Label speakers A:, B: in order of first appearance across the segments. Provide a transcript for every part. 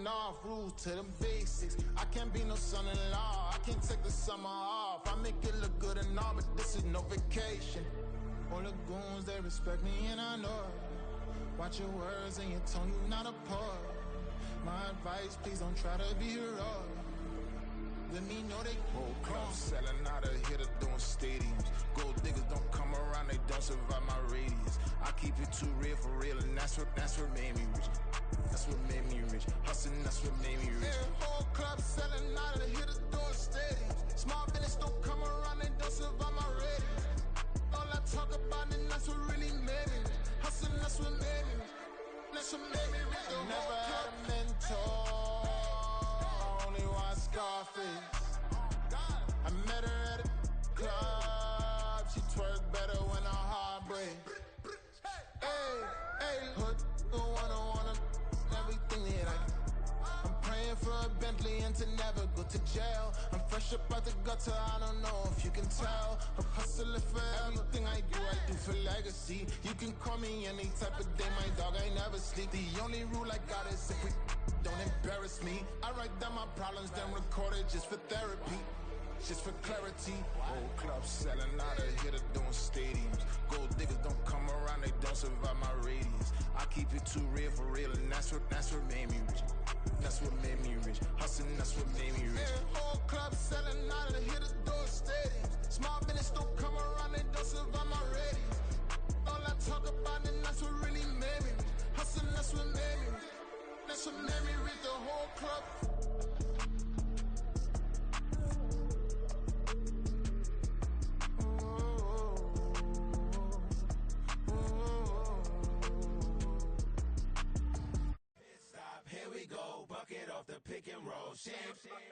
A: going off, rules to the basics. I can't be no son-in-law, I can't take the summer off. I make it look good and all, but this is no vacation. All the goons, they respect me and I know it. Watch your words and your tone, you not a poet. My advice, please don't try to be heroic. Let me know they whole club selling out of here to doing stadiums. Gold diggers don't come around, they don't survive my radius. I keep it too real for real, and that's what made me rich. That's what made me rich. Hustling, that's what made me rich. Yeah, whole club selling out of here to doing stadiums. Small business don't come around, they don't survive my radius. All I talk about and that's what really made me rich. Hustling, that's what made me rich. That's what made me rich. I never had a mentor, only one Scarface. I met her at a club, she twerk better when her heart breaks. Hey, hey, hood, wanna everything that I'm praying for a Bentley and to never go to jail. I'm fresh up out the gutter, I don't know if you can tell. I'm hustling for everything I do for legacy. You can call me any type of day, my dog, I never sleep. The only rule I got is if we don't embarrass me. I write down my problems, then record it just for therapy. Just for clarity, whole club selling out of here to doing stadiums. Gold diggers don't come around, they don't survive my radius. I keep it too real for real, and that's what made me rich. That's what made me rich. Hustling, that's what made me rich. Yeah, whole club selling out of here to doing stadiums. Small business don't come around, they don't survive my radius. All I talk about, and that's what really made me rich. Hustling, that's what made me rich. That's what made me rich. The whole club.
B: Pick and roll, shit,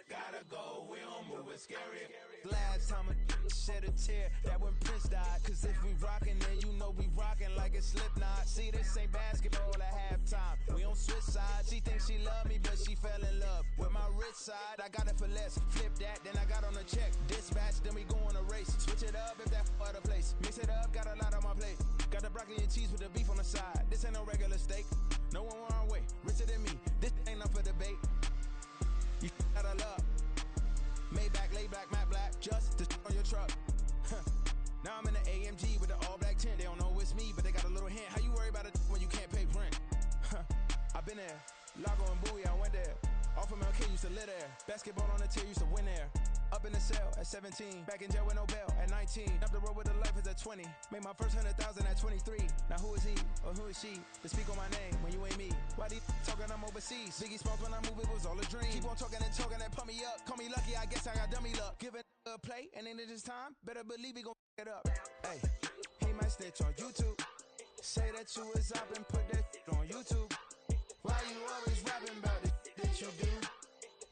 B: gotta go, we don't move, it's scary.
C: Last time a shed a tear, that when Prince died. Cause if we rockin', then you know we rockin' like a Slipknot. See, this ain't basketball at halftime, we on switch sides. She thinks she love me, but she fell in love with my rich side. I got it for less, flip that, then I got on a check. Dispatch, then we go on a race. Switch it up if that other place. Mix it up, got a lot on my plate. Got the broccoli and cheese with the beef on the side. This ain't no regular steak, no one wrong way, richer than me. This ain't up for debate. You out of love. Maybach, lay back, matte black, just to on your truck. Now I'm in the AMG with the all black tint. They don't know it's me, but they got a little hint. How you worry about it when you can't pay rent? I've been there. Lago and Bowie, I went there. Off of MLK, used to live there. Basketball on the tier, used to win there. Up in the cell at 17. Back in jail with no bail at 19. Up the road with the life is at 20. Made my first 100,000 at 23. Now who is he or who is she to speak on my name when you ain't me? Why they talking I'm overseas? Biggie Smalls when I move, it was all a dream. Keep on talking and talking and pump me up. Call me lucky, I guess I got dummy luck. Give it a play and then it's time. Better believe we gon' it up. Hey, he might snitch on YouTube. Say that you was up and put that on YouTube. Why you always rapping about it that you do?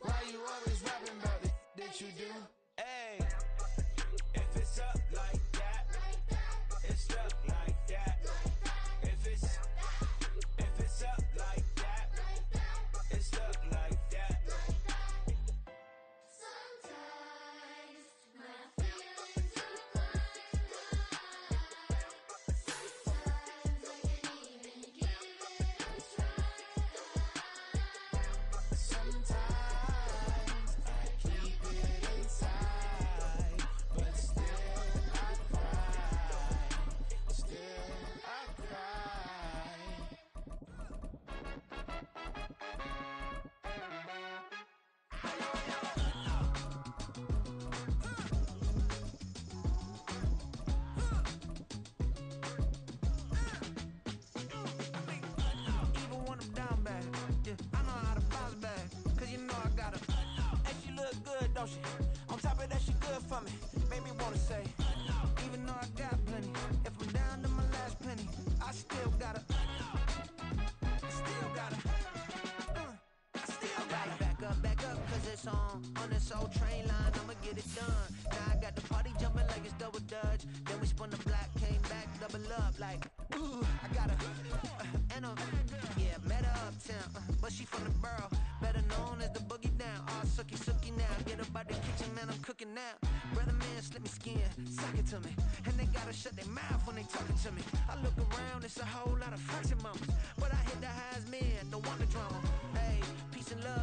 C: Why you always rapping about it that you do? Hey,
B: if it's up like that, it's stuck like that. If it's up like that, it's stuck like that.
D: Sometimes my feelings are flying high. Sometimes I can't even give it a try.
C: sometimes I keep it inside, but still I cry. Still I cry.
E: Even when I'm down bad, yeah, I know how to bounce back. Cause you know I got her. And she look good, don't she? On top of that, she good for me. Made me wanna say, even though I got plenty, if I'm down to my last penny, I still got her. Still got her. I still got her. Back up, cause it's on this old train line, I'ma get it done. Now I got the party jumping like it's double dutch. Then we spun the block, came back, double up like, ooh, I got her. And yeah, met her uptown, but she from the borough, better known as the boogie down. All sookie now, get up out the kitchen, man, I'm cooking now. Brother man, slip me skin, suck it to me. And they gotta shut their mouth when they talking to me. I look around, it's a whole lot of fraction mamas, but I hit the highs, man, don't want the drama. Hey, peace and love.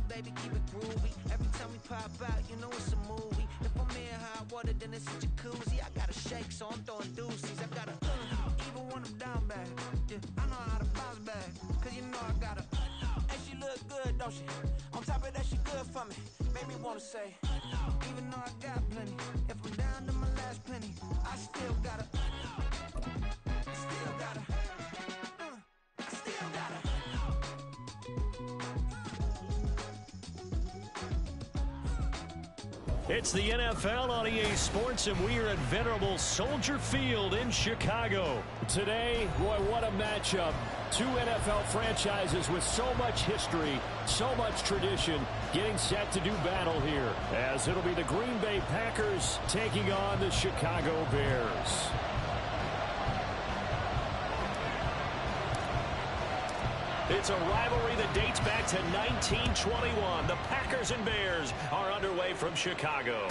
E: pop out, you know it's a movie. If I'm in hot water, then it's a jacuzzi. I gotta shake, so I'm throwing deuces. I gotta, even when I'm down bad. Yeah, I know how to bounce back, cause you know I gotta, and she look good, don't she? On top of that, she good for me. Made me wanna say, even though I got plenty, if I'm down to my last penny, I still gotta, still gotta, I still gotta.
F: It's the NFL on EA Sports, and we are at Venerable Soldier Field in Chicago. Today, boy, what a matchup. Two NFL franchises with so much history, so much tradition, getting set to do battle here, as it'll be the Green Bay Packers taking on the Chicago Bears. It's a rivalry that dates back to 1921. The Packers and Bears are underway from Chicago.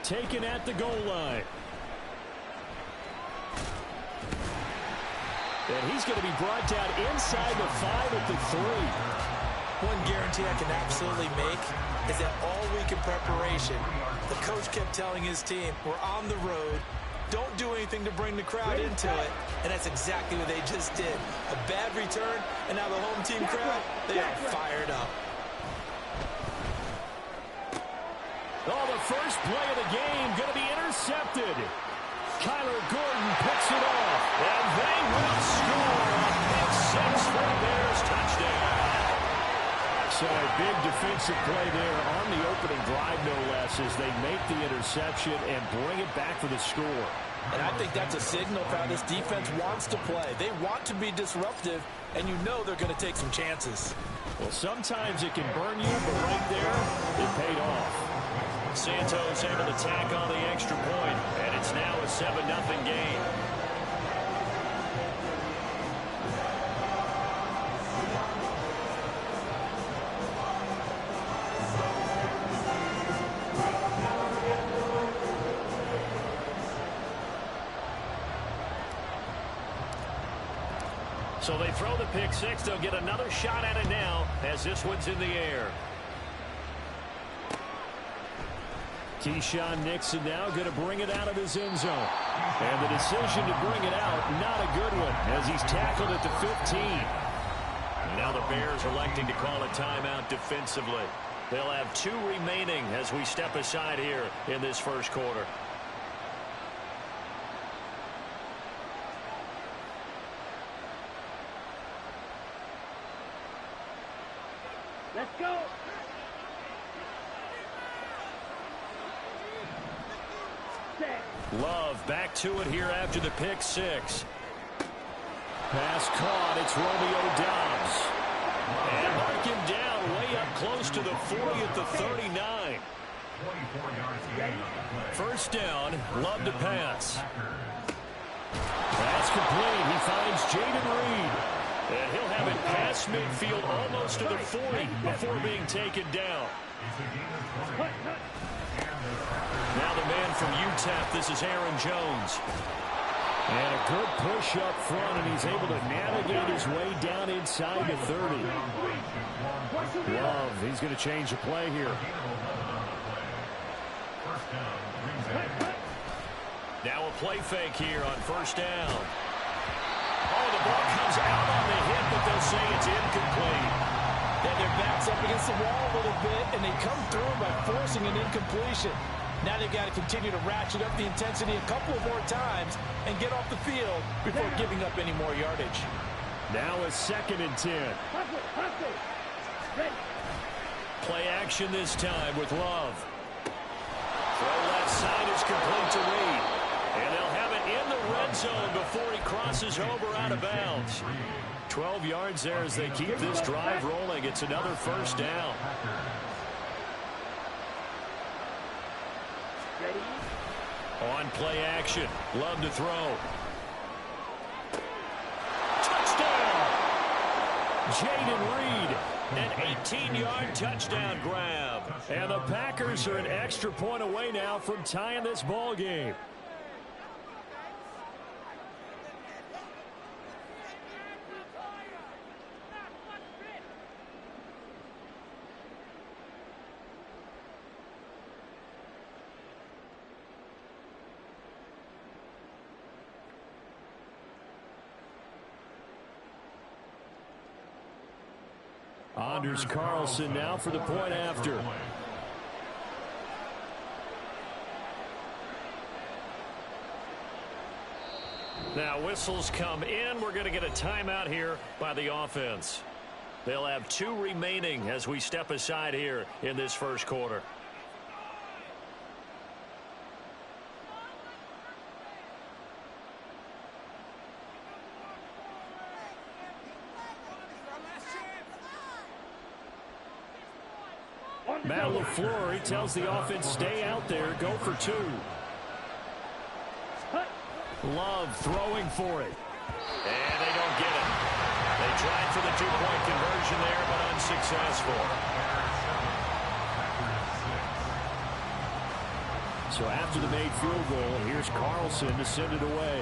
F: Taken at the goal line. And he's going to be brought down inside the 5 at the 3.
G: One guarantee I can absolutely make is that all week in preparation, the coach kept telling his team, we're on the road. Don't do anything to bring the crowd into it. And that's exactly what they just did. A bad return, and now the home team crowd, they are fired up.
F: Oh, the first play of the game going to be intercepted. Kyler Gordon picks it off, and they will score. A pick six for the Bears, touchdown. So a big defensive play there on the opening drive, no less, as they make the interception and bring it back for the score.
G: And I think that's a signal for how this defense wants to play. They want to be disruptive, and you know they're going to take some chances.
F: Well, sometimes it can burn you, but right there, it paid off. Santos able to tack on the extra point, and it's now a 7-0 game. So they throw the pick six. They'll get another shot at it now as this one's in the air. Keyshawn Nixon now going to bring it out of his end zone. And the decision to bring it out, not a good one, as he's tackled at the 15. Now the Bears electing to call a timeout defensively. They'll have 2 remaining as we step aside here in this first quarter.
H: Let's go.
F: Love back to it here after the pick six. Pass caught. It's Romeo Doubs. And mark him down way up close to the 40 at the 39. First down. Love to pass. Pass complete. He finds Jaden Reed. And he'll have it past midfield almost to the 40 before being taken down. Now the man from UTEP, this is Aaron Jones. And a good push up front, and he's able to navigate his way down inside the 30. Love, he's going to change the play here. Now a play fake here on first down. Oh, the ball comes out on the hit, but they'll say it's incomplete.
G: And their backs up against the wall a little bit, and they come through by forcing an incompletion. Now they've got to continue to ratchet up the intensity a couple of more times and get off the field before giving up any more yardage.
F: Now a 2nd and 10. Play action this time with Love. Throw left side is complete to Reed. And they'll have it in the red zone before he crosses over out of bounds. 12 yards there as they keep this drive rolling. It's another first down. On play action. Love to throw. Touchdown! Jaden Reed. An 18-yard touchdown grab. And the Packers are an extra point away now from tying this ball game. Anders Carlson now for the point after. Now whistles come in. We're going to get a timeout here by the offense. They'll have 2 remaining as we step aside here in this first quarter. Matt LaFleur, he tells the offense, stay out there, go for 2. Love throwing for it. And they don't get it. They tried for the 2-point conversion there, but unsuccessful. So after the made field goal, here's Carlson to send it away.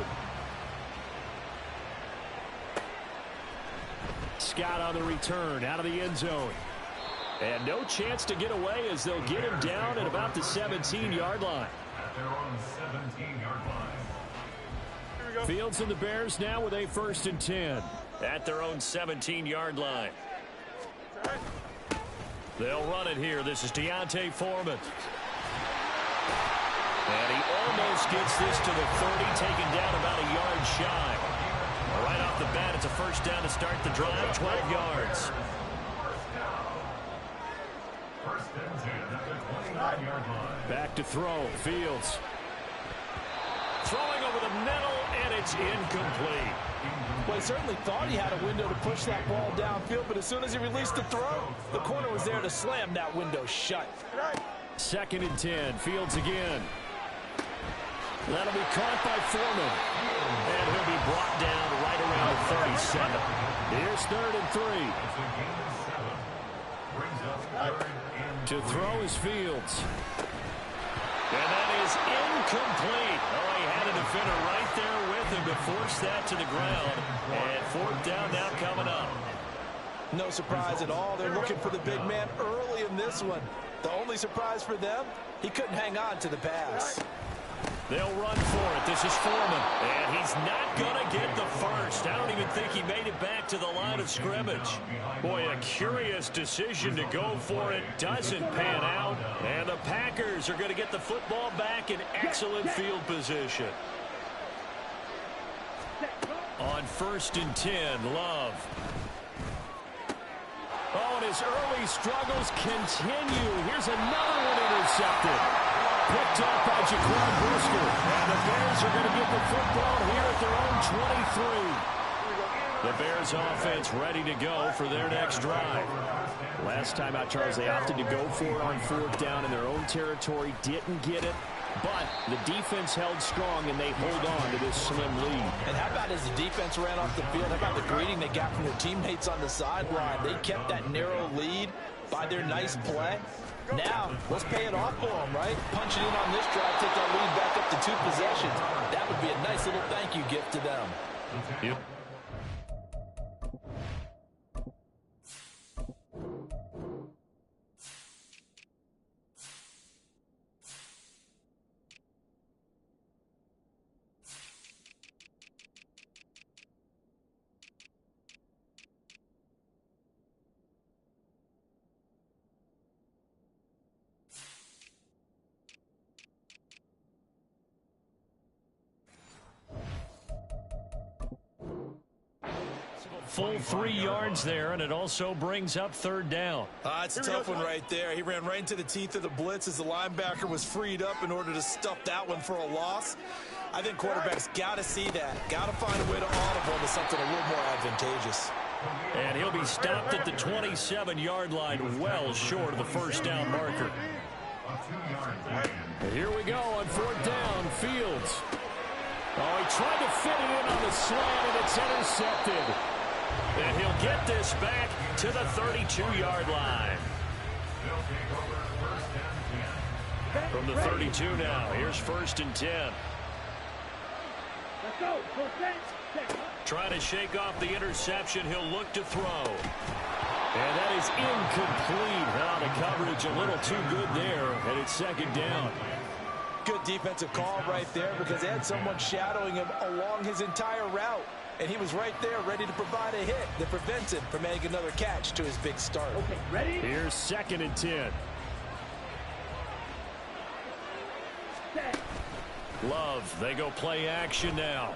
F: Scott on the return, out of the end zone. And no chance to get away as they'll get him down at about the 17-yard line.
I: At their own 17-yard line.
F: Fields and the Bears now with a 1st and 10 at their own 17-yard line. They'll run it here. This is Deontay Foreman. And he almost gets this to the 30, taken down about a yard shy. Right off the bat, it's a 1st down to start the drive, 12 yards. Back to throw. Fields. Throwing over the middle, and it's incomplete.
G: Well, he certainly thought he had a window to push that ball downfield, but as soon as he released the throw, the corner was there to slam that window shut.
F: 2nd and 10. Fields again. That'll be caught by Foreman. And he'll be brought down right around the 37. Here's 3rd and 3. To throw is Fields. And that is incomplete. Oh, he had a defender right there with him to force that to the ground. And 4th down now coming up.
G: No surprise at all. They're looking for the big man early in this one. The only surprise for them, he couldn't hang on to the pass.
F: They'll run for it. This is Foreman. And he's not going to get the first. I don't even think he made it back to the line of scrimmage. Boy, a curious decision to go for it. Doesn't pan out. And the Packers are going to get the football back in excellent field position. On 1st and 10, Love. Oh, and his early struggles continue. Here's another one intercepted. Picked up by Jaquan Brisker. And the Bears are going to get the football here at their own 23. The Bears offense ready to go for their next drive. Last time out, Charles, they opted to go for it on 4th down in their own territory. Didn't get it. But the defense held strong, and they hold on to this slim lead.
G: And how about as the defense ran off the field, how about the greeting they got from their teammates on the sideline? They kept that narrow lead by their nice play. Now, let's pay it off for them, right? Punch it in on this drive, take that lead back up to 2 possessions. That would be a nice little thank you gift to them.
F: Yep. Full 3 yards there, and it also brings up 3rd down.
G: It's a tough one right there. He ran right into the teeth of the blitz as the linebacker was freed up in order to stuff that one for a loss. I think quarterbacks got to see that. Got to find a way to audible into something a little more advantageous.
F: And he'll be stopped at the 27-yard line, well short of the 1st down marker. And here we go on 4th down. Fields. Oh, he tried to fit it in on the slant, and it's intercepted. And he'll get this back to the 32-yard line. From the 32 now, here's 1st and 10.
H: Let's go.
F: Trying to shake off the interception, he'll look to throw. And that is incomplete. Now the coverage a little too good there, and it's 2nd down.
G: Good defensive call right there because they had someone shadowing him along his entire route. and he was right there ready to provide a hit that prevents him from making another catch to his big start.
H: Okay, ready?
F: Here's 2nd and 10.
H: Set.
F: Love, they go play action now.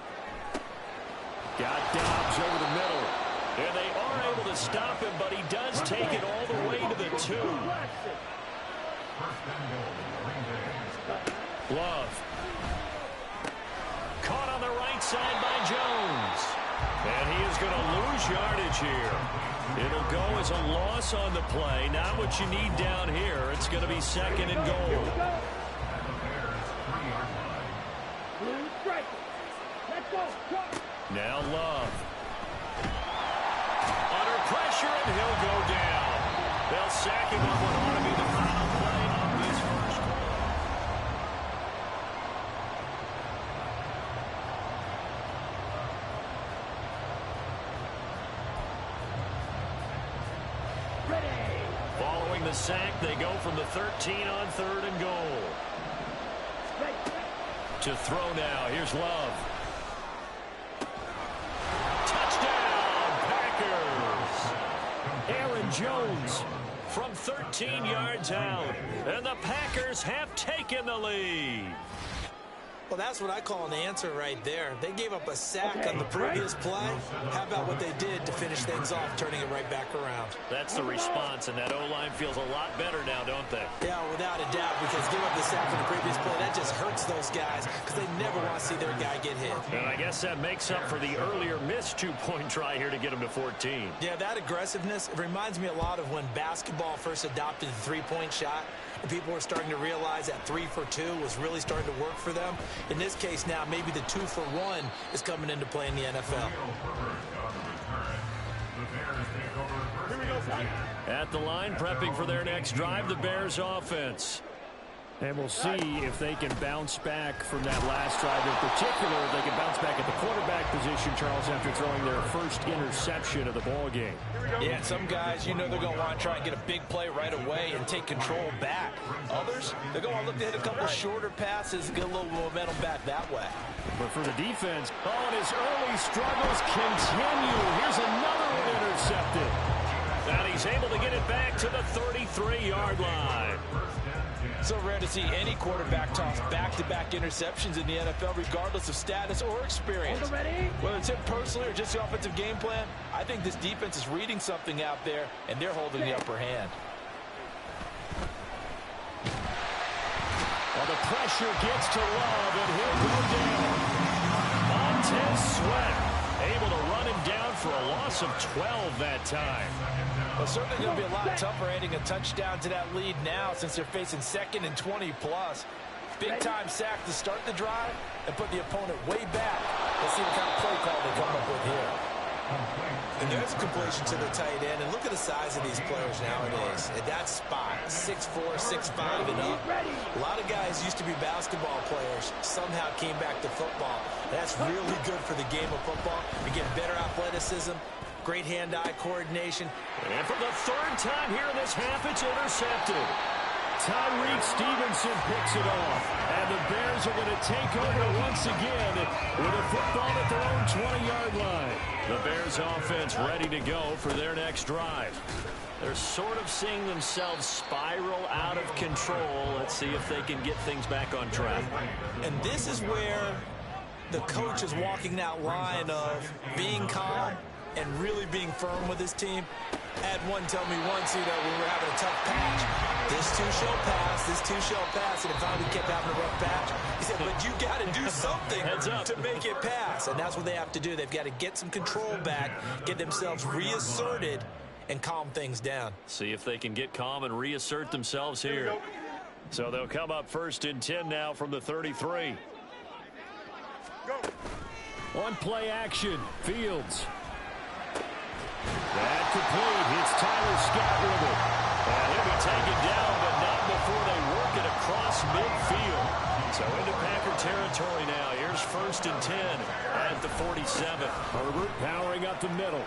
F: Got Dobbs over the middle. And they are able to stop him, but he does take it all the way to the 2. Love. Caught on the right side by Jones. And he is going to lose yardage here. It'll go as a loss on the play. Not what you need down here. It's going to be 2nd and goal.
H: Let's go.
F: Now Love. Under pressure, and he'll go down. They'll sack him on what ought to be the final play of this first quarter.
H: Ready.
F: Following the sack, they go from the 13 on 3rd and goal.
H: Ready.
F: To throw now. Here's Love. Touchdown, Packers. Aaron Jones from 13 yards out. And the Packers have taken the lead.
G: Well, that's what I call an answer right there. They gave up a sack on the previous play. How about what they did to finish things off, turning it right back around?
F: That's the response, and that O-line feels a lot better now, don't they?
G: Yeah, without a doubt, because give up the sack on the previous play, that just hurts those guys because they never want to see their guy get hit.
F: And I guess that makes up for the earlier missed 2-point try here to get them to 14.
G: Yeah, that aggressiveness, it reminds me a lot of when basketball first adopted the three-point shot. And people were starting to realize that 3 for 2 was really starting to work for them. In this case now, maybe the 2 for 1 is coming into play in the NFL.
F: At the line, prepping for their next drive, the Bears offense. And we'll see if they can bounce back from that last drive in particular. If they can bounce back at the quarterback position, Charles, after throwing their first interception of the ball game.
G: Yeah, some guys, you know they're going to want to try and get a big play right away and take control back. Others, they're going to look to hit a couple shorter passes and get a little momentum back that way.
F: But for the defense, and his early struggles continue. Here's another one intercepted. And he's able to get it back to the 33-yard line.
G: So rare to see any quarterback toss back-to-back interceptions in the NFL, regardless of status or experience. Whether it's him personally or just the offensive game plan, I think this defense is reading something out there, and they're holding the upper hand.
F: Well, the pressure gets to Love, and he'll go down. Montez Sweat able to run him down for a loss of 12 that time.
G: Well, certainly going to be a lot tougher adding a touchdown to that lead now since they're facing 2nd and 20+. Big-time sack to start the drive and put the opponent way back. Let's see what kind of play call they come up with here. And there's a completion to the tight end. And look at the size of these players nowadays. At that spot, 6'4", 6'5", and up. A lot of guys used to be basketball players, somehow came back to football. That's really good for the game of football. You get better athleticism, great hand-eye coordination.
F: And for the 3rd time here in this half, it's intercepted. Tyreek Stevenson picks it off. And the Bears are going to take over once again with a football at their own 20-yard line. The Bears offense ready to go for their next drive. They're sort of seeing themselves spiral out of control. Let's see if they can get things back on track.
G: And this is where the coach is walking that line of being calm and really being firm with his team. I had one tell me once, when we were having a tough patch, this too shall pass, and it finally kept having a rough patch. He said, but you got to do something to make it pass, and that's what they have to do. They've got to get some control back, get themselves reasserted, and calm things down.
F: See if they can get calm and reassert themselves here. So they'll come up 1st and 10 now from the 33. On play action, Fields. That complete. It's Tyler Scott with it. And he'll be taken down, but not before they work it across midfield. So into Packer territory now. Here's 1st and 10 at the 47. Herbert powering up the middle.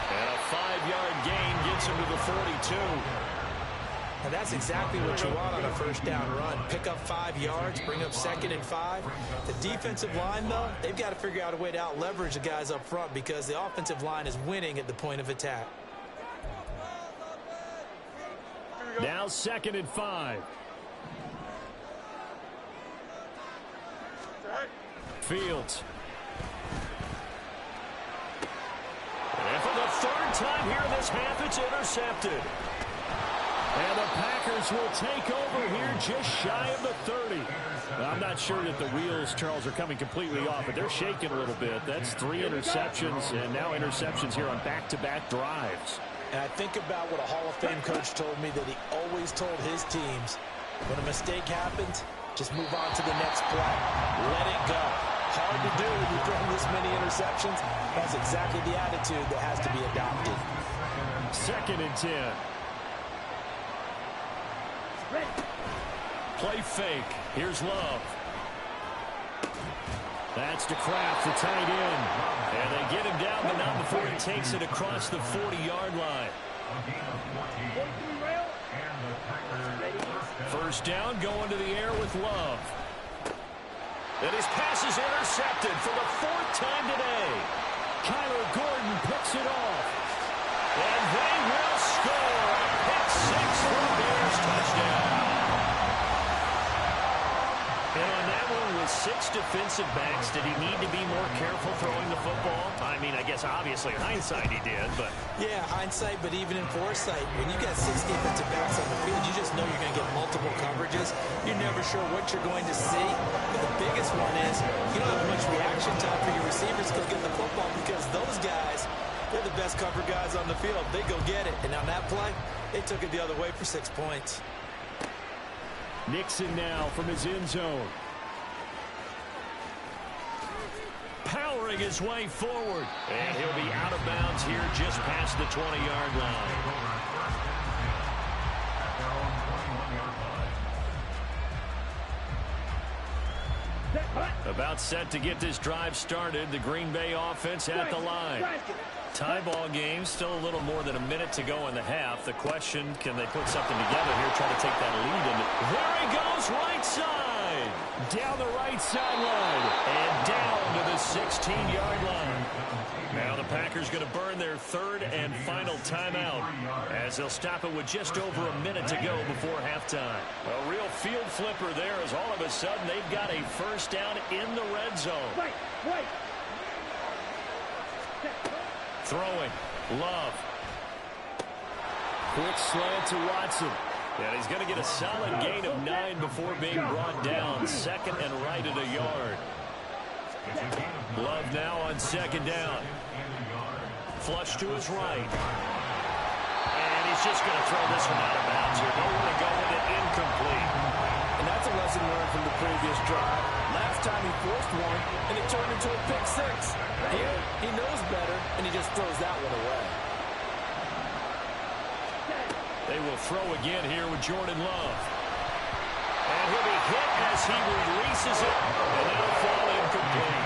F: And a 5-yard gain gets him to the 42.
G: And that's exactly what you want on a first down run. Pick up 5 yards, bring up 2nd and 5. The defensive line, though, they've got to figure out a way to out-leverage the guys up front because the offensive line is winning at the point of attack.
F: Now 2nd and 5. Fields. And for the 3rd time here in this half, it's intercepted. And the Packers will take over here just shy of the 30. I'm not sure that the wheels, Charles, are coming completely off, but they're shaking a little bit. That's 3 interceptions, and now interceptions here on back-to-back drives.
G: And I think about what a Hall of Fame coach told me that he always told his teams, when a mistake happens, just move on to the next play. Let it go. Hard to do when you throw this many interceptions. That's exactly the attitude that has to be adopted.
F: 2nd and 10. Play fake. Here's Love. That's to Kraft, the tight end. And they get him down, but not before he takes it across the 40-yard line. First down, going to the air with Love. And his pass is intercepted for the 4th time today. Kyler Gordon picks it off. And they will score a pick 6 for the Bears touchdown. And on that one with 6 defensive backs, did he need to be more careful throwing the football? I mean, I guess obviously in hindsight he did, but... Yeah, hindsight, but even in foresight, when you got 6 defensive backs on the field, you just know you're going to get multiple coverages. You're never sure what you're going to see. But the biggest one is you don't have much reaction time for your receivers to go get the football because those guys, they're the best cover guys on the field. They go get it. And on that play, they took it the other way for 6 points. Nixon now from his end zone. Powering his way forward. And he'll be out of bounds here just past the 20-yard line. About set to get this drive started. The Green Bay offense at the line. Tie ball game, still a little more than a minute to go in the half. The question, can they put something together here, try to take that lead? And there he goes, right side. Down the right sideline. And down to the 16-yard line. Now the Packers going to burn their 3rd and final timeout as they'll stop it with just over a minute to go before halftime. A real field flipper there as all of a sudden they've got a first down in the red zone. Throwing. Love. Quick slant to Watson. And he's going to get a solid gain of 9 before being brought down. 2nd and right at a yard. Love now on 2nd down. Flush to his right. And he's just going to throw this one out of bounds here. Nowhere to go with it, incomplete.
E: And that's a lesson learned from the previous drive. Last time he forced one, and it turned into a pick 6. Here, he knows better, and he just throws that one away.
F: They will throw again here with Jordan Love. And he'll be hit as he releases it, and that'll fall incomplete.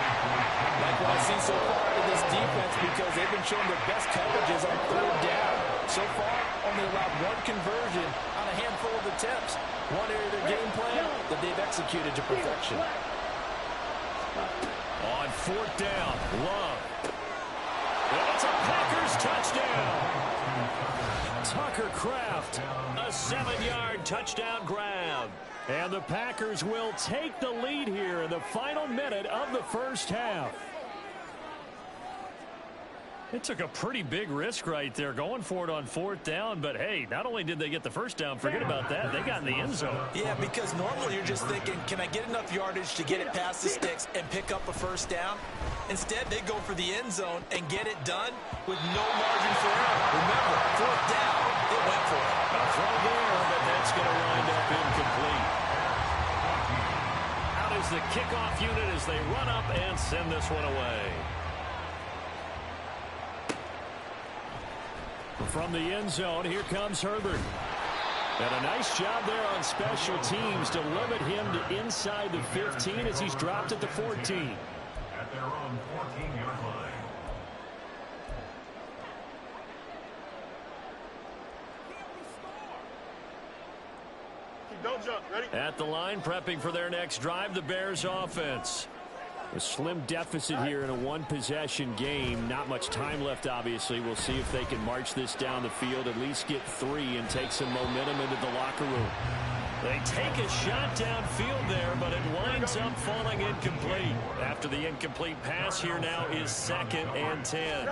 E: Like what I see so far in this defense because they've been showing their best coverages on 3rd down. So far, only allowed 1 conversion on a handful of attempts. One area of their game plan that they've executed to perfection.
F: On 4th down, Love. And it's a Packers touchdown. Tucker Kraft, a 7-yard touchdown grab. And the Packers will take the lead here in the final minute of the first half. It took a pretty big risk right there going for it on 4th down, but hey, not only did they get the first down, forget about that, they got in the end zone.
G: Yeah, because normally you're just thinking, can I get enough yardage to get it past the sticks and pick up a first down? Instead, they go for the end zone and get it done with no margin for error. Remember, 4th down, they went for it.
F: A throw there, but that's going to wind up incomplete. Out is the kickoff unit as they run up and send this one away. From the end zone, here comes Herbert. And a nice job there on special teams to limit him to inside the 15 as he's dropped at the 14.
I: At their own 14-yard line.
F: At the line, prepping for their next drive, the Bears offense. A slim deficit here in a one-possession game. Not much time left, obviously. We'll see if they can march this down the field, at least get 3, and take some momentum into the locker room. They take a shot downfield there, but it winds up falling incomplete. After the incomplete pass, here now is 2nd and 10.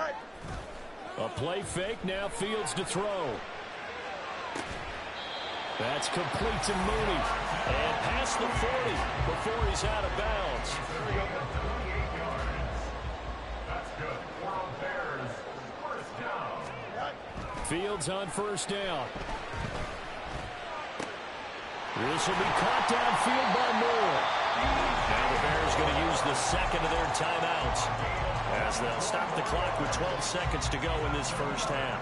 F: A play fake, now Fields to throw. That's complete to Mooney. And past the 40 before he's out of bounds.
I: That's good. For the Bears, first down.
F: Fields on first down. This will be caught downfield by Moore. Now the Bears going to use the second of their timeouts as they'll stop the clock with 12 seconds to go in this first half.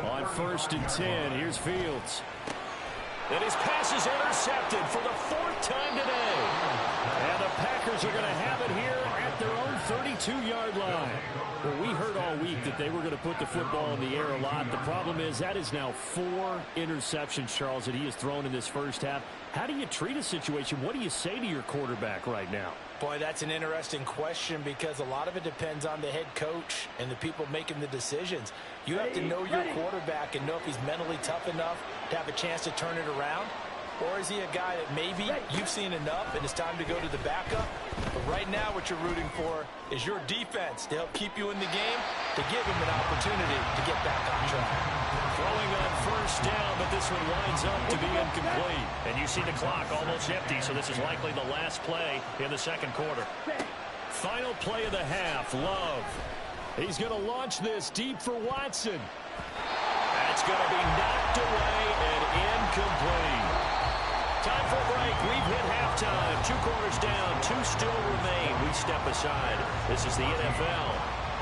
F: On 1st and 10, here's Fields. And his pass is intercepted for the 4th time today. And the Packers are going to have it here at their own 32-yard line. Well, we heard all week that they were going to put the football in the air a lot. The problem is that is now 4 interceptions, Charles, that he has thrown in this first half. How do you treat a situation? What do you say to your quarterback right now?
G: Boy, that's an interesting question because a lot of it depends on the head coach and the people making the decisions. You have to know your quarterback and know if he's mentally tough enough to have a chance to turn it around. Or is he a guy that maybe you've seen enough and it's time to go to the backup? But right now what you're rooting for is your defense to help keep you in the game, to give him an opportunity to get back on track.
F: Throwing on first down, but this one winds up to be incomplete. And you see the clock almost empty, so this is likely the last play in the second quarter. Final play of the half, Love. He's going to launch this deep for Watson. That's going to be knocked away and incomplete. Time for a break. We've hit halftime. 2 quarters down. 2 still remain. We step aside. This is the NFL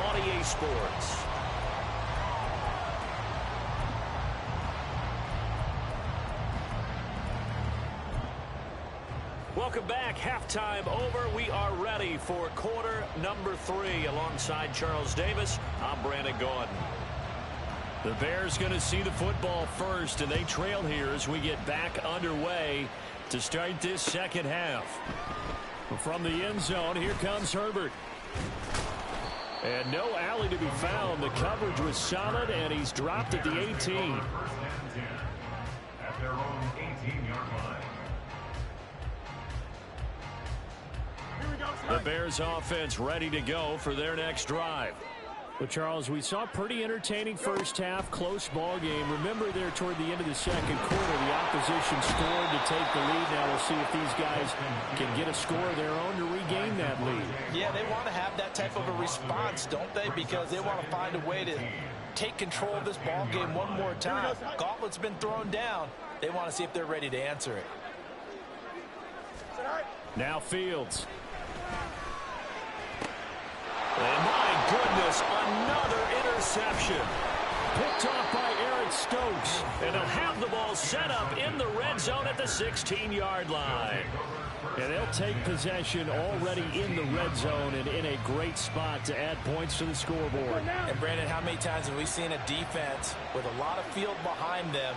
F: on EA Sports. Welcome back. Halftime over. We are ready for quarter number 3. Alongside Charles Davis, I'm Brandon Gordon. The Bears going to see the football first, and they trail here as we get back underway to start this second half. From the end zone, here comes Herbert. And no alley to be found. The coverage was solid, and he's dropped at the 18.
I: First and 10 at their own 18-yard line.
F: The Bears offense ready to go for their next drive. Well, Charles, we saw a pretty entertaining first half, close ball game. Remember there toward the end of the second quarter, the opposition scored to take the lead. Now we'll see if these guys can get a score of their own to regain that lead.
G: Yeah, they want to have that type of a response, don't they? Because they want to find a way to take control of this ball game one more time. Gauntlet's been thrown down. They want to see if they're ready to answer it.
F: Now Fields. And my goodness, another interception. Picked off by Eric Stokes. And they'll have the ball set up in the red zone at the 16-yard line. And they'll take possession already in the red zone and in a great spot to add points to the scoreboard.
G: And Brandon, how many times have we seen a defense with a lot of field behind them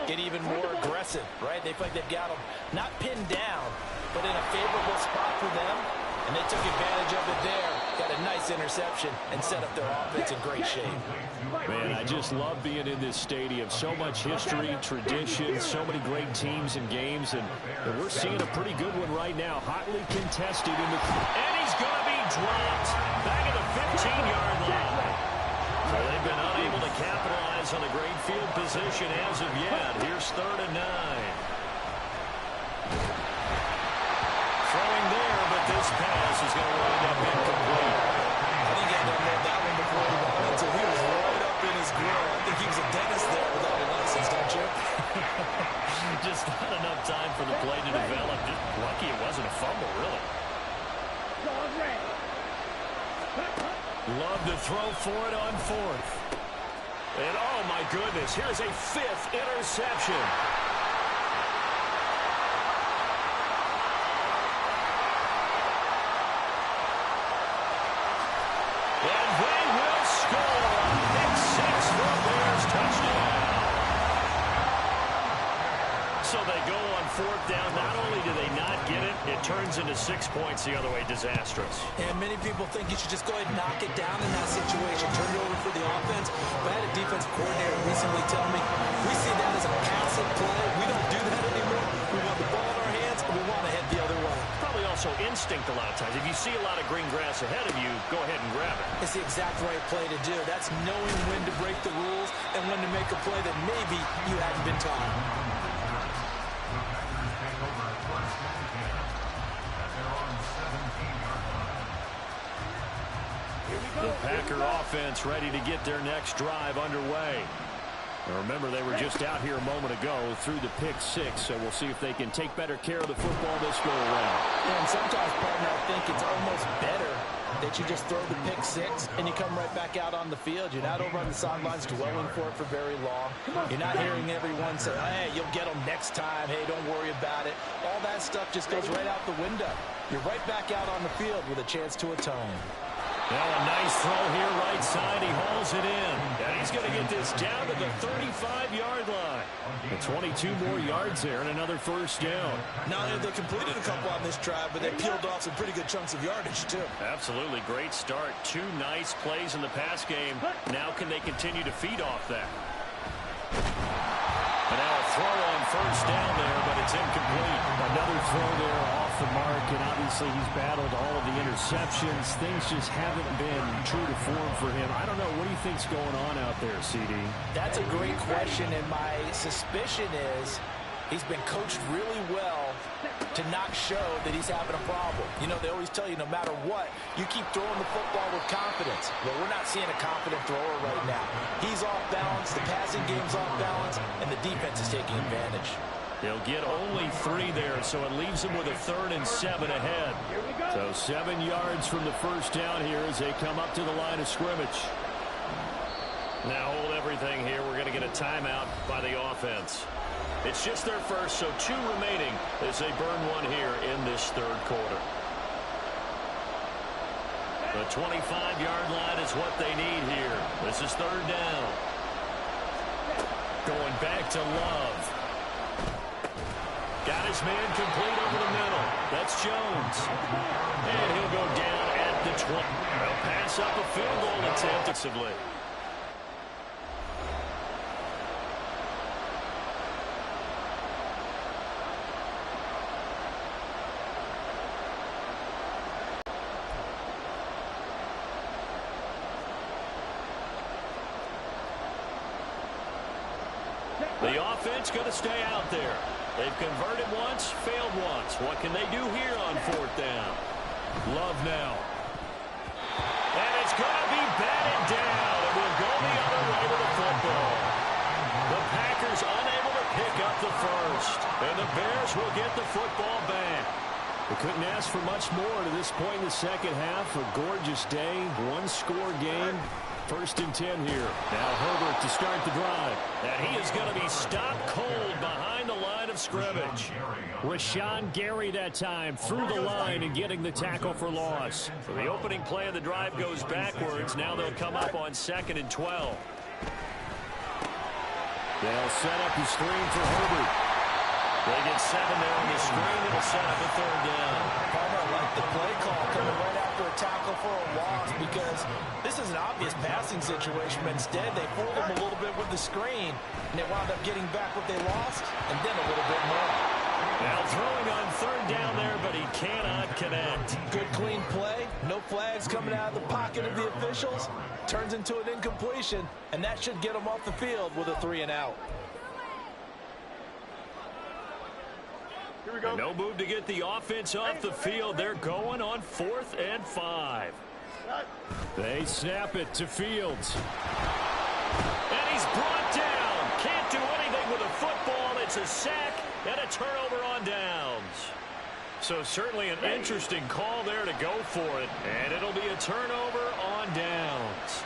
G: get even more aggressive, right? They feel like they've got them not pinned down, but in a favorable spot for them. And they took advantage of it there. Got a nice interception and set up their offense in great shape.
F: Man, I just love being in this stadium. So much history, tradition, so many great teams and games. And we're seeing a pretty good one right now. Hotly contested. And he's going to be dropped back at the 15-yard line. So they've been unable to capitalize on a great field position as of yet. Here's 3rd and 9. Throwing there, but this pass is going to wind up incomplete.
G: I think he had that one before the ball until he was right up in his grill. I think he was a dentist there without a license, don't you?
F: Just not enough time for the play to develop. Just lucky it wasn't a fumble, really. Love to throw for it on 4th. And oh my goodness, here's a 5th interception. And they will score a pick 6 for a Bears touchdown. So they go on fourth down. Not only do they not get it, it turns into 6 points the other way. Disastrous.
G: And many people think you should just go ahead and knock it down in that situation. Turn it over for the offense. But I had a defensive coordinator recently tell me, we see that as a passive play. We don't do that anymore. We want the ball in our hands, and we want to head the other way.
F: Probably also instinct a lot of times. If you see a lot of green grass ahead of you, go ahead and grab it.
G: It's the exact right play to do. That's knowing when to break the rules and when to make a play that maybe you hadn't been taught.
F: The Packer offense ready to get their next drive underway. Now remember, they were just out here a moment ago through the pick six, so we'll see if they can take better care of the football this go around.
G: And sometimes, partner, I think it's almost better that you just throw the pick six and you come right back out on the field. You're not over on the sidelines dwelling for it for very long. You're not hearing everyone say, hey, you'll get them next time. Hey, don't worry about it. All that stuff just goes right out the window. You're right back out on the field with a chance to atone.
F: Now a nice throw here right side. He hauls it in. And he's going to get this down to the 35-yard line. And 22 more yards there and another first down.
G: Not only have they completed a couple on this drive, but they peeled off some pretty good chunks of yardage, too.
F: Absolutely. Great start. 2 nice plays in the pass game. Now can they continue to feed off that? And now a throw on first down there, but it's incomplete.
J: Another throw there off the mark, and obviously he's battled all of the interceptions. Things just haven't been true to form for him. I don't know. What do you think's going on out there, CD?
G: That's a great question, and my suspicion is he's been coached really well to not show that he's having a problem. You know, they always tell you no matter what, you keep throwing the football with confidence. Well, we're not seeing a confident thrower right now. He's off balance, the passing game's off balance, and the defense is taking advantage.
F: He'll get only 3 there, so it leaves him with a 3rd and 7 ahead. So 7 yards from the first down here as they come up to the line of scrimmage. Now hold everything here. We're going to get a timeout by the offense. It's just their first, so 2 remaining as they burn 1 here in this 3rd quarter. The 25-yard line is what they need here. This is 3rd down. Going back to Love. Got his man complete over the middle. That's Jones. And he'll go down at the 20. They'll pass up a field goal attempt. The offense going to stay out there. They've converted once, failed once. What can they do here on 4th down? Love now. And it's going to be batted down. It will go the other way with the football. The Packers unable to pick up the first. And the Bears will get the football back.
J: They couldn't ask for much more to this point in the second half. A gorgeous day, 1-score game. 1st and 10 here. Now Herbert to start the drive.
F: And he is going to be stopped cold behind the line of scrimmage.
J: Rashawn Gary that time through the line and getting the tackle for loss.
F: So the opening play of the drive goes backwards. Now they'll come up on 2nd and 12.
J: They'll set up the screen for Herbert.
F: They get 7 there on the screen. It'll set up a 3rd down.
G: Partner, I like the play call coming right after a tackle for a loss because this is an obvious passing situation, but instead they fooled them a little bit with the screen, and they wound up getting back what they lost, and then a little bit more.
F: Now throwing on 3rd down there, but he cannot connect.
G: Good clean play, no flags coming out of the pocket of the officials, turns into an incompletion, and that should get them off the field with a 3 and out.
F: Here we go. And no move to get the offense off the field. They're going on 4th and 5.
J: They snap it to Fields.
F: And he's brought down. Can't do anything with a football. It's a sack and a turnover on downs. So certainly an interesting call there to go for it. And it'll be a turnover on downs.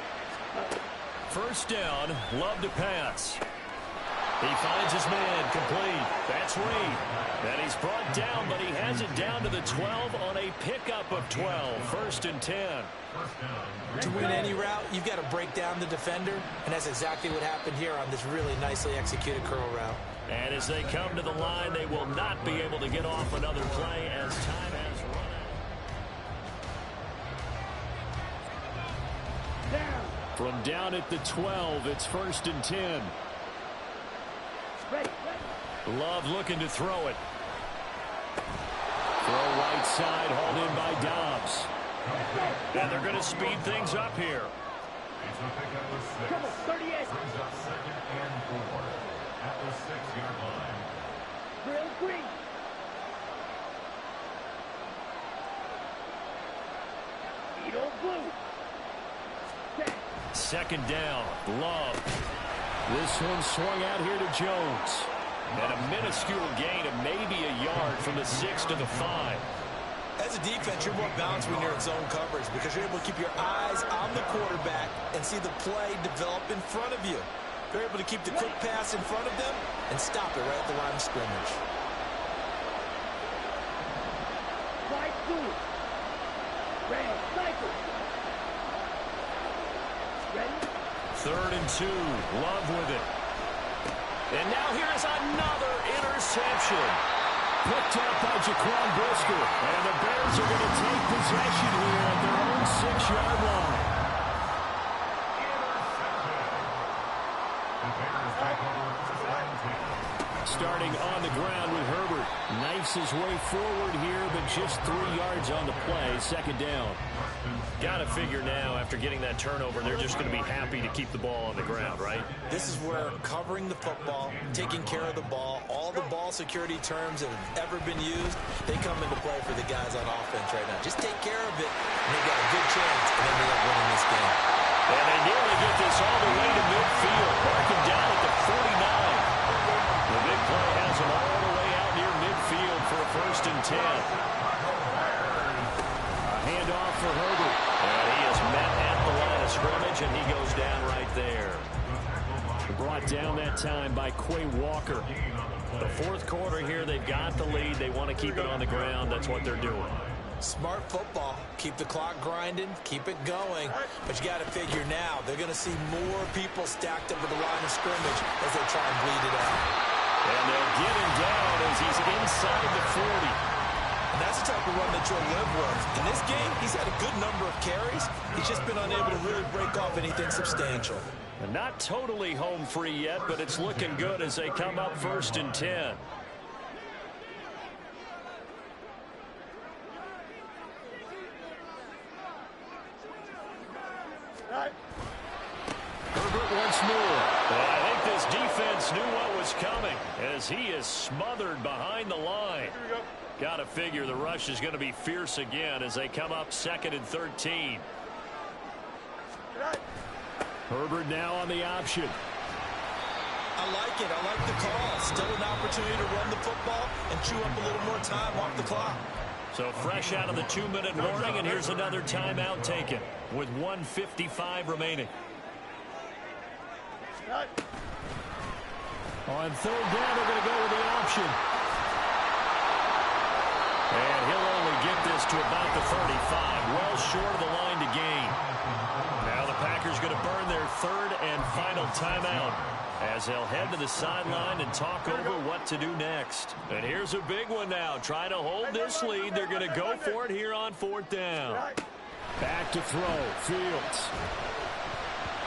F: 1st down, Love to pass. He finds his man, complete. That's Reed. And he's brought down, but he has it down to the 12 on a pickup of 12. 1st and 10.
G: To win any route, you've got to break down the defender, and that's exactly what happened here on this really nicely executed curl route.
F: And as they come to the line, they will not be able to get off another play as time has run out.
H: Down.
J: From down at the 12, it's 1st and 10.
H: Ready.
F: Love looking to throw it.
J: Throw right side, hauled in by Dobbs.
F: And they're going to speed things up here.
H: Come on, 38.
I: Brings up 2nd and 4 at the 6-yard line.
H: Real green. Edo blue. 10.
F: 2nd down. Love.
J: This one swung out here to Jones.
F: And a minuscule gain of maybe a yard from the 6 to the 5.
G: As a defense, you're more balanced when you're in zone coverage because you're able to keep your eyes on the quarterback and see the play develop in front of you. You're able to keep the quick pass in front of them and stop it right at the line of scrimmage.
H: Side two. Ready. Cycle. Ready.
F: 3rd and 2. Love with it. And now here's another interception.
J: Picked up by Jaquan Brisker.
F: And the Bears are going to take possession here at their own 6-yard line.
J: Starting on the ground with Herbert. Knifes his way forward here, but just 3 yards on the play. 2nd down.
F: Got to figure now, after getting that turnover, they're just going to be happy to keep the ball on the ground, right?
G: This is where covering the football, taking care of the ball, all the ball security terms that have ever been used, they come into play for the guys on offense right now. Just take care of it, and they've got a good chance to end up winning this game.
F: And they nearly get this all the way to midfield, marking down at the 49. The big play has them all the way out near midfield for a 1st and 10.
J: A handoff for Herbert.
F: And he is met at the line of scrimmage, and he goes down right there.
J: Brought down that time by Quay Walker.
F: The 4th quarter here, they've got the lead. They want to keep it on the ground. That's what they're doing.
G: Smart football. Keep the clock grinding. Keep it going. But you got to figure now, they're going to see more people stacked up at the line of scrimmage as they try and bleed it out.
F: And they'll get him down as he's inside the 40.
G: And that's the type of run that you'll live with. In this game, he's had a good number of carries. He's just been unable to really break off anything substantial.
F: And not totally home free yet, but it's looking good as they come up 1st and 10. Herbert once more. I think this defense knew what was coming as he is smothered behind the line. Got to figure the rush is going to be fierce again as they come up 2nd and 13.
J: Herbert now on the option.
G: I like it. I like the call. Still an opportunity to run the football and chew up a little more time off the clock.
F: So fresh out of the 2-minute warning, and here's another timeout taken with 1:55 remaining.
J: On 3rd down, they're going to go with the option.
F: And he'll only get this to about the 35, well short of the line to gain. Now the Packers going to burn their 3rd and final timeout as they'll head to the sideline and talk over what to do next. And here's a big one now. Trying to hold this lead. They're going to go for it here on 4th down.
J: Back to throw. Fields.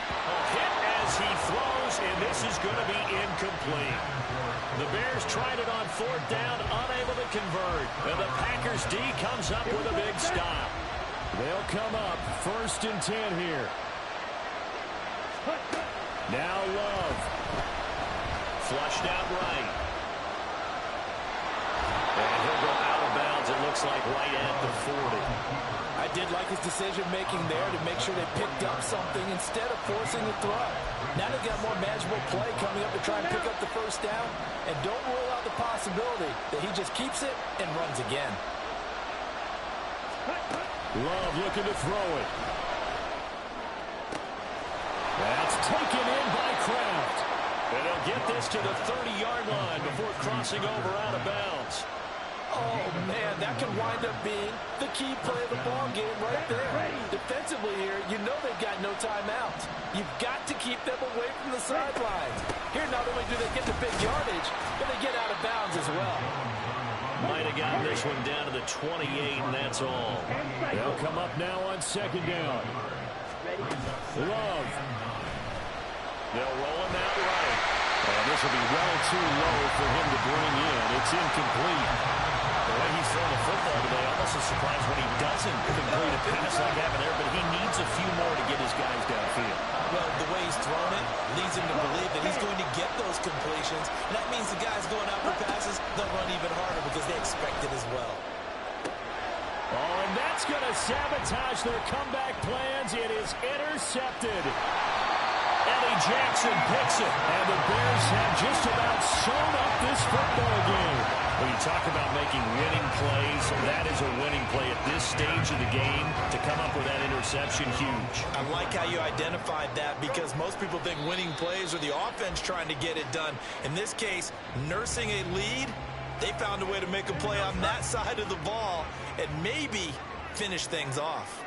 F: A hit as he throws, and this is going to be incomplete. The Bears tried it on 4th down, unable to convert. And the Packers D comes up with a big stop.
J: They'll come up 1st and 10 here. Now Love.
F: Flushed out right. And he'll go out of bounds, it looks like, right at the 40.
G: I did like his decision-making there to make sure they picked up something instead of forcing the throw. Now they've got more manageable play coming up to try and pick up the 1st down. And don't rule out the possibility that he just keeps it and runs again.
J: Love looking to throw it. That's taken in by Kraft.
F: And he'll get this pass to the 30-yard line before crossing over out of bounds.
G: Oh, man, that could wind up being the key play of the ball game right there. Defensively here, you know they've got no timeouts. You've got to keep them away from the sidelines. Here, not only do they get the big yardage, but they get out of bounds as well.
F: Might have gotten this one down to the 28, and that's all.
J: They'll come up now on second down. Love.
F: They'll roll him out right.
J: And this will be well too low for him to bring in. It's incomplete.
F: The way he's throwing the football today, almost a surprise when he doesn't complete a pass like having there, but he needs a few more to get his guys downfield.
G: Well, the way he's thrown it leads him to believe that he's going to get those completions. And that means the guys going out for passes, they'll run even harder because they expect it as well.
J: Oh, and that's going to sabotage their comeback plans. It is intercepted.
F: Eddie Jackson picks it.
J: And the Bears have just about sewn up this football game.
F: When you talk about making winning plays, that is a winning play at this stage of the game. To come up with that interception, huge.
G: I like how you identified that because most people think winning plays are the offense trying to get it done. In this case, nursing a lead, they found a way to make a play on that side of the ball and maybe finish things off.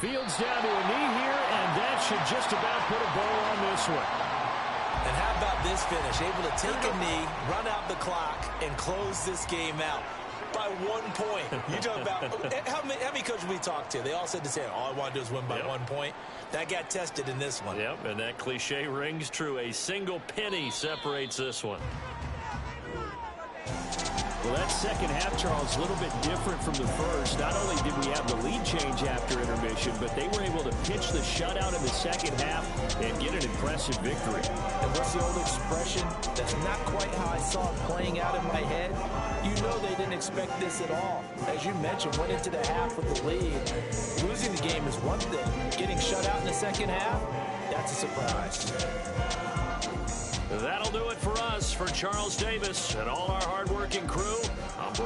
J: Fields down to a knee here, and that should just about put a bow on this one.
G: And how about this finish? Able to take a knee, run out the clock, and close this game out by 1 point. You talk about how many coaches we talked to? They all said the same. All I want to do is win by 1 point. That got tested in this one.
F: Yep, and that cliche rings true. A single penny separates this one.
J: Well, that second half, Charles, a little bit different from the first. Not only did we have the lead change after intermission, but they were able to pitch the shutout in the second half and get an impressive victory.
G: And what's the old expression? That's not quite how I saw it playing out in my head. You know they didn't expect this at all. As you mentioned, went into the half with the lead. Losing the game is one thing. Getting shut out in the second half, that's a surprise.
F: That'll do it for us. For Charles Davis and all our hardworking crew, I'm Brandon.